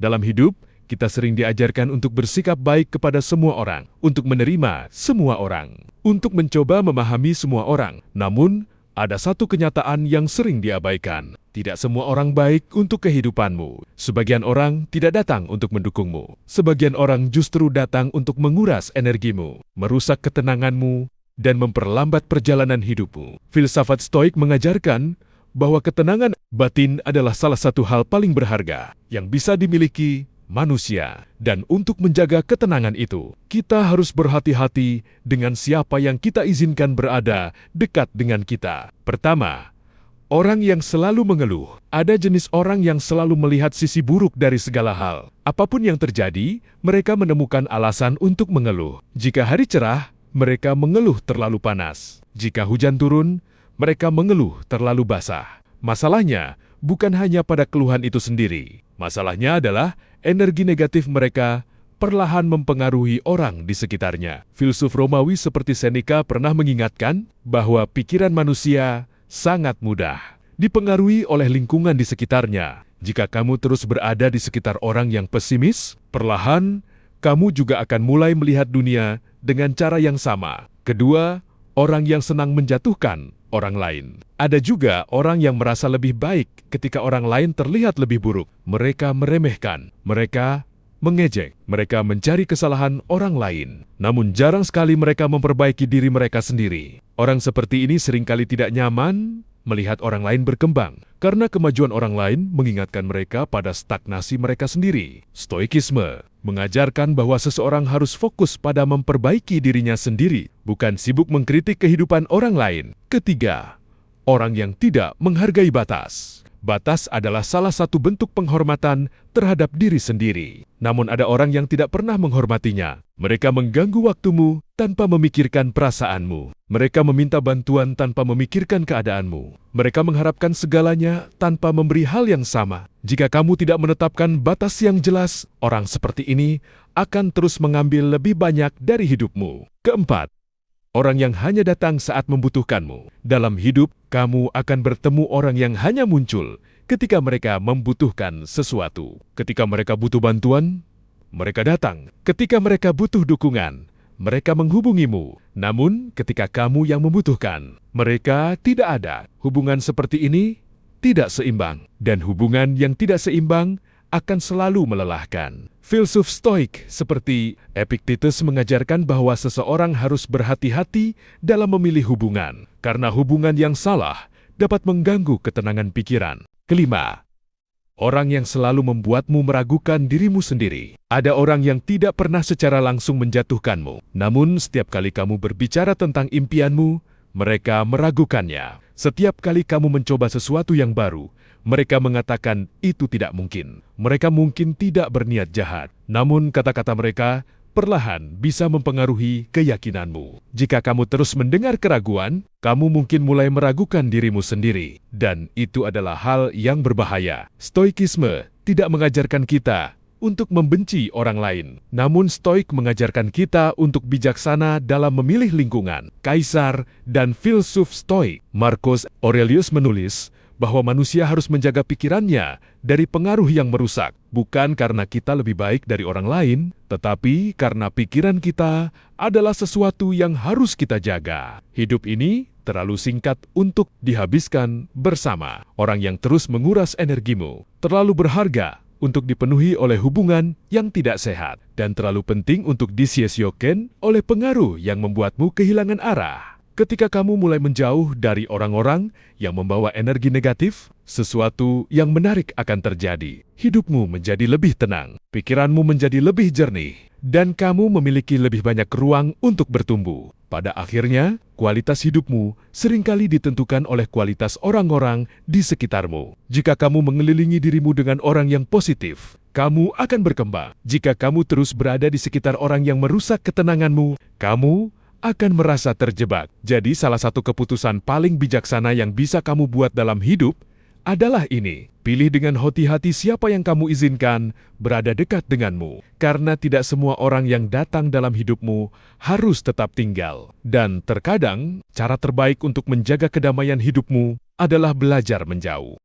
Dalam hidup, kita sering diajarkan untuk bersikap baik kepada semua orang, untuk menerima semua orang, untuk mencoba memahami semua orang. Namun, ada satu kenyataan yang sering diabaikan. Tidak semua orang baik untuk kehidupanmu. Sebagian orang tidak datang untuk mendukungmu. Sebagian orang justru datang untuk menguras energimu, merusak ketenanganmu, dan memperlambat perjalanan hidupmu. Filsafat Stoik mengajarkan bahwa ketenangan batin adalah salah satu hal paling berharga yang bisa dimiliki manusia. Dan untuk menjaga ketenangan itu, kita harus berhati-hati dengan siapa yang kita izinkan berada dekat dengan kita. Pertama, orang yang selalu mengeluh. Ada jenis orang yang selalu melihat sisi buruk dari segala hal. Apapun yang terjadi, mereka menemukan alasan untuk mengeluh. Jika hari cerah, mereka mengeluh terlalu panas. Jika hujan turun, mereka mengeluh terlalu basah. Masalahnya bukan hanya pada keluhan itu sendiri. Masalahnya adalah energi negatif mereka perlahan mempengaruhi orang di sekitarnya. Filsuf Romawi seperti Seneca pernah mengingatkan bahwa pikiran manusia sangat mudah dipengaruhi oleh lingkungan di sekitarnya. Jika kamu terus berada di sekitar orang yang pesimis, perlahan kamu juga akan mulai melihat dunia dengan cara yang sama. Kedua, orang yang senang menjatuhkan orang lain. Ada juga orang yang merasa lebih baik ketika orang lain terlihat lebih buruk. Mereka meremehkan, mereka mengejek, mereka mencari kesalahan orang lain. Namun jarang sekali mereka memperbaiki diri mereka sendiri. Orang seperti ini seringkali tidak nyaman melihat orang lain berkembang, karena kemajuan orang lain mengingatkan mereka pada stagnasi mereka sendiri. Stoikisme mengajarkan bahwa seseorang harus fokus pada memperbaiki dirinya sendiri, bukan sibuk mengkritik kehidupan orang lain. Ketiga, orang yang tidak menghargai batas. Batas adalah salah satu bentuk penghormatan terhadap diri sendiri. Namun ada orang yang tidak pernah menghormatinya. Mereka mengganggu waktumu tanpa memikirkan perasaanmu. Mereka meminta bantuan tanpa memikirkan keadaanmu. Mereka mengharapkan segalanya tanpa memberi hal yang sama. Jika kamu tidak menetapkan batas yang jelas, orang seperti ini akan terus mengambil lebih banyak dari hidupmu. Keempat, orang yang hanya datang saat membutuhkanmu. Dalam hidup, kamu akan bertemu orang yang hanya muncul ketika mereka membutuhkan sesuatu. Ketika mereka butuh bantuan, mereka datang. Ketika mereka butuh dukungan, mereka menghubungimu. Namun, ketika kamu yang membutuhkan, mereka tidak ada. Hubungan seperti ini tidak seimbang. Dan hubungan yang tidak seimbang akan selalu melelahkan. Filsuf Stoik seperti Epictetus mengajarkan bahwa seseorang harus berhati-hati dalam memilih hubungan, karena hubungan yang salah dapat mengganggu ketenangan pikiran. Kelima, orang yang selalu membuatmu meragukan dirimu sendiri. Ada orang yang tidak pernah secara langsung menjatuhkanmu, namun setiap kali kamu berbicara tentang impianmu, mereka meragukannya. Setiap kali kamu mencoba sesuatu yang baru, mereka mengatakan itu tidak mungkin. Mereka mungkin tidak berniat jahat, namun kata-kata mereka perlahan bisa mempengaruhi keyakinanmu. Jika kamu terus mendengar keraguan, kamu mungkin mulai meragukan dirimu sendiri. Dan itu adalah hal yang berbahaya. Stoikisme tidak mengajarkan kita untuk membenci orang lain. Namun Stoik mengajarkan kita untuk bijaksana dalam memilih lingkungan. Kaisar dan filsuf Stoik, Marcus Aurelius menulis bahwa manusia harus menjaga pikirannya dari pengaruh yang merusak, bukan karena kita lebih baik dari orang lain, tetapi karena pikiran kita adalah sesuatu yang harus kita jaga. Hidup ini terlalu singkat untuk dihabiskan bersama orang yang terus menguras energimu, terlalu berharga untuk dipenuhi oleh hubungan yang tidak sehat, dan terlalu penting untuk disia-siakan oleh pengaruh yang membuatmu kehilangan arah. Ketika kamu mulai menjauh dari orang-orang yang membawa energi negatif, sesuatu yang menarik akan terjadi. Hidupmu menjadi lebih tenang, pikiranmu menjadi lebih jernih, dan kamu memiliki lebih banyak ruang untuk bertumbuh. Pada akhirnya, kualitas hidupmu seringkali ditentukan oleh kualitas orang-orang di sekitarmu. Jika kamu mengelilingi dirimu dengan orang yang positif, kamu akan berkembang. Jika kamu terus berada di sekitar orang yang merusak ketenanganmu, kamu akan merasa terjebak. Jadi salah satu keputusan paling bijaksana yang bisa kamu buat dalam hidup adalah ini. Pilih dengan hati-hati siapa yang kamu izinkan berada dekat denganmu. Karena tidak semua orang yang datang dalam hidupmu harus tetap tinggal. Dan terkadang, cara terbaik untuk menjaga kedamaian hidupmu adalah belajar menjauh.